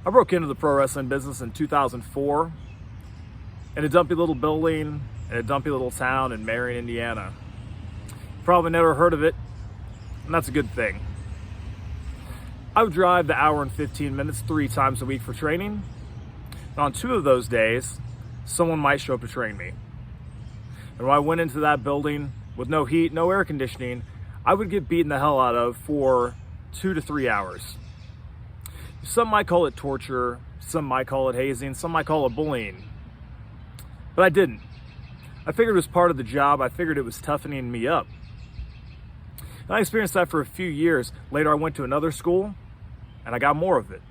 I broke into the pro wrestling business in 2004 in a dumpy little building in a dumpy little town in Marion, Indiana. Probably never heard of it, and that's a good thing. I would drive the hour and 15 minutes 3 times a week for training, and on 2 of those days, someone might show up to train me. And when I went into that building with no heat, no air conditioning, I would get beaten the hell out of for 2 to 3 hours. Some might call it torture, some might call it hazing, some might call it bullying. But I didn't. I figured it was part of the job. I figured it was toughening me up. And I experienced that for a few years. Later I went to another school and I got more of it.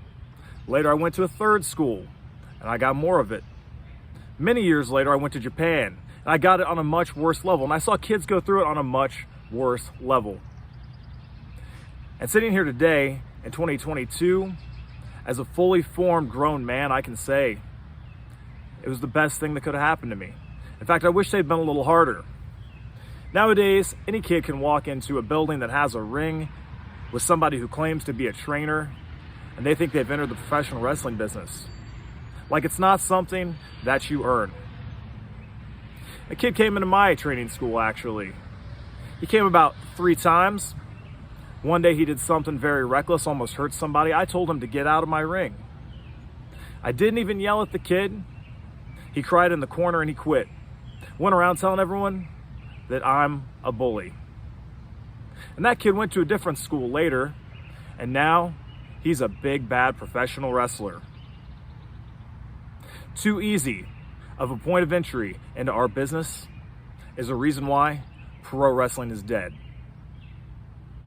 Later I went to a third school and I got more of it. Many years later I went to Japan and I got it on a much worse level. And I saw kids go through it on a much worse level. And sitting here today in 2022, as a fully formed grown man, I can say it was the best thing that could have happened to me. In fact, I wish they'd been a little harder. Nowadays, any kid can walk into a building that has a ring with somebody who claims to be a trainer, and they think they've entered the professional wrestling business. Like it's not something that you earn. A kid came into my training school, actually. He came about 3 times. One day he did something very reckless, almost hurt somebody. I told him to get out of my ring. I didn't even yell at the kid. He cried in the corner and he quit. Went around telling everyone that I'm a bully. And that kid went to a different school later, and now he's a big, bad professional wrestler. Too easy of a point of entry into our business is a reason why pro wrestling is dead.